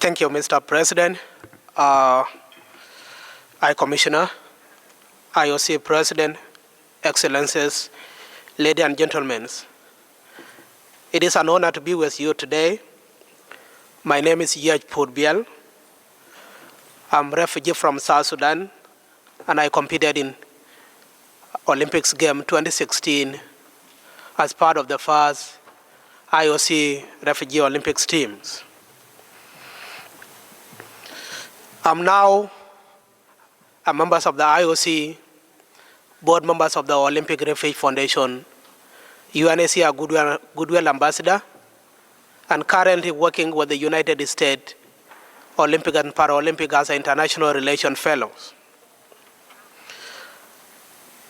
Thank you, Mr. President, High Commissioner, IOC President, Excellencies, ladies and gentlemen. It is an honor to be with you today. My name is Yiech Biel. I'm a refugee from South Sudan, and I competed in Olympics Game 2016 as part of the first IOC Refugee Olympics teams. I'm now a member of the IOC, board members of the Olympic Refuge Foundation, UNHCR Goodwill Ambassador, and currently working with the United States Olympic and Paralympic as International Relations Fellows.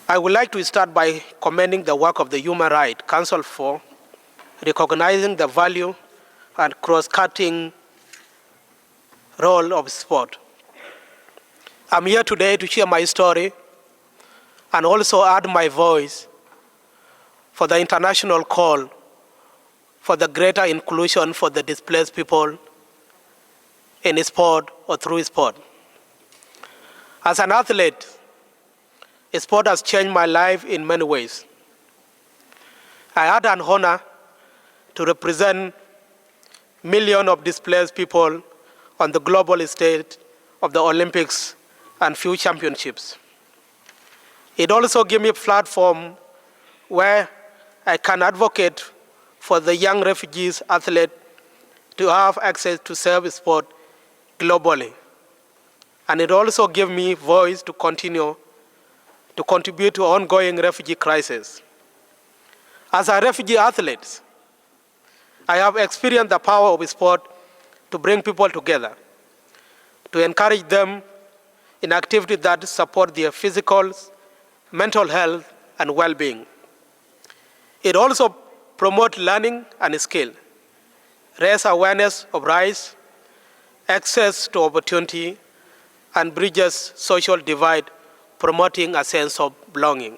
I would like to start by commending the work of the Human Rights Council for recognizing the value and cross-cutting role of sport. I'm here today to share my story and also add my voice for the international call for the greater inclusion for the displaced people in sport or through sport. As an athlete, sport has changed my life in many ways. I had an honor to represent millions of displaced people on the global stage of the Olympics and few championships. It also gave me a platform where I can advocate for the young refugees athletes to have access to serve sport globally. And it also gave me voice to continue to contribute to ongoing refugee crisis. As a refugee athlete, I have experienced the power of sport to bring people together, to encourage them in activities that support their physical, mental health, and well-being. It also promotes learning and skill, raise awareness of rights, access to opportunity, and bridges social divide, promoting a sense of belonging.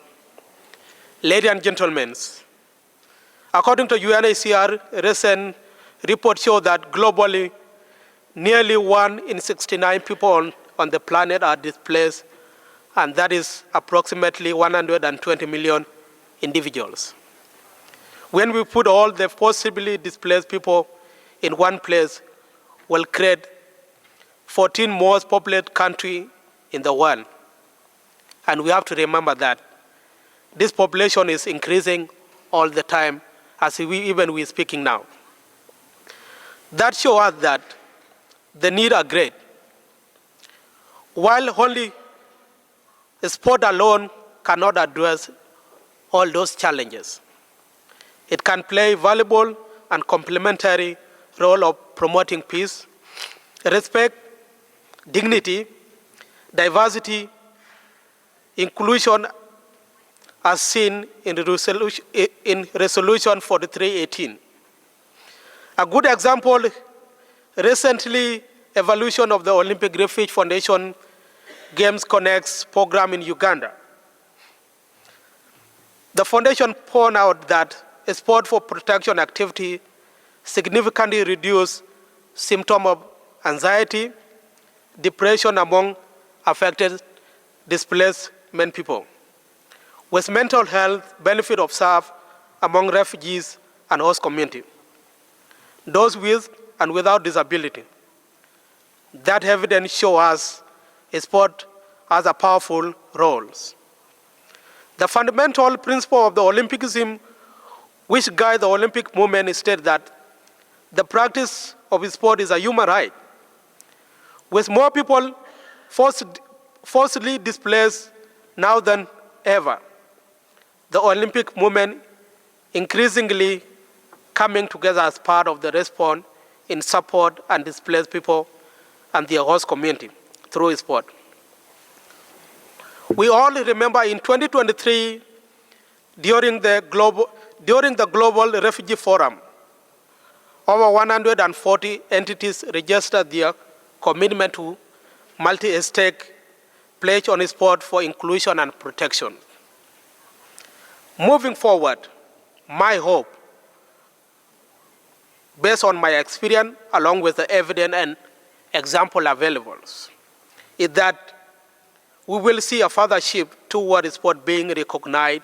Ladies and gentlemen, according to UNHCR, recent reports show that globally, nearly 1 in 69 people on the planet are displaced, and that is approximately 120 million individuals. When we put all the forcibly displaced people in one place, we'll create 14 most populated country in the world. And we have to remember that this population is increasing all the time as we're speaking now. That shows us that the needs are great. While only sport alone cannot address all those challenges, it can play a valuable and complementary role of promoting peace, respect, dignity, diversity, inclusion, as seen in Resolution 4318. A good example, recently, evolution of the Olympic Refuge Foundation Games Connects program in Uganda. The foundation pointed out that sport for protection activity significantly reduce symptoms of anxiety, depression among affected displacement people, with mental health benefit observed among refugees and host community, those with and without disability. That evidence shows us sport has a powerful role. The fundamental principle of the Olympicism, which guides the Olympic movement, states that the practice of sport is a human right. With more people forcibly displaced now than ever, the Olympic movement increasingly coming together as part of the response in support and displaced people and their host community through sport. We all remember in 2023, during the Global Refugee Forum, over 140 entities registered their commitment to multi-stake pledge on sport for inclusion and protection. Moving forward, my hope, based on my experience along with the evidence and example available is that we will see a further shift toward sport being recognized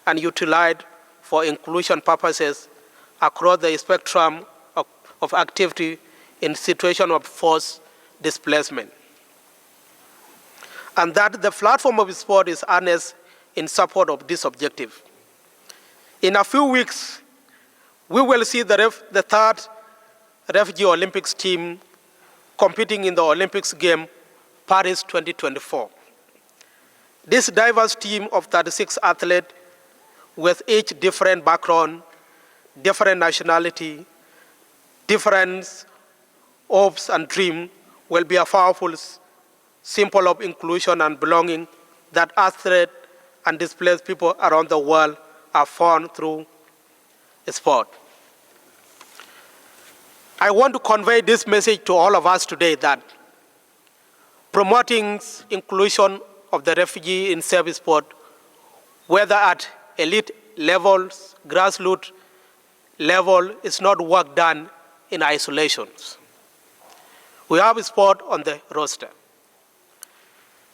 and utilized for inclusion purposes across the spectrum of activity in situations of forced displacement. And that the platform of sport is harnessed in support of this objective. In a few weeks, we will see the third Refugee Olympics team competing in the Olympics game, Paris 2024. This diverse team of 36 athletes with each different background, different nationality, different hopes and dreams will be a powerful symbol of inclusion and belonging that athletes and displaced people around the world are found through sport. I want to convey this message to all of us today that promoting inclusion of the refugee in service sport, whether at elite levels, grassroots level, is not work done in isolation. We have sport on the roster.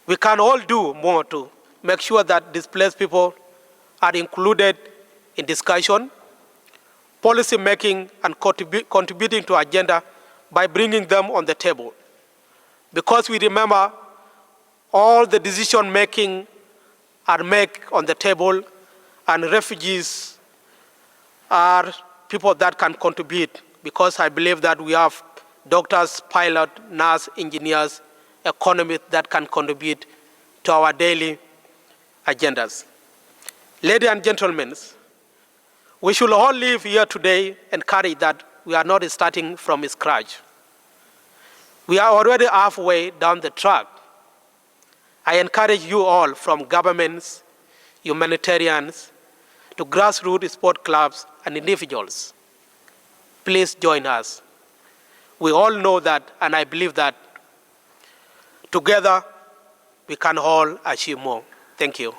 We can all do more to make sure that displaced people are included in discussion, policy making, and contributing to agenda by bringing them on the table. Because we remember all the decision making are made on the table, and refugees are people that can contribute, because I believe that we have doctors, pilots, nurses, engineers, economists that can contribute to our daily agendas. Ladies and gentlemen, we should all live here today encouraged that we are not starting from scratch. We are already halfway down the track. I encourage you all, from governments, humanitarians, to grassroots sport clubs and individuals. Please join us. We all know that, and I believe that together we can all achieve more. Thank you.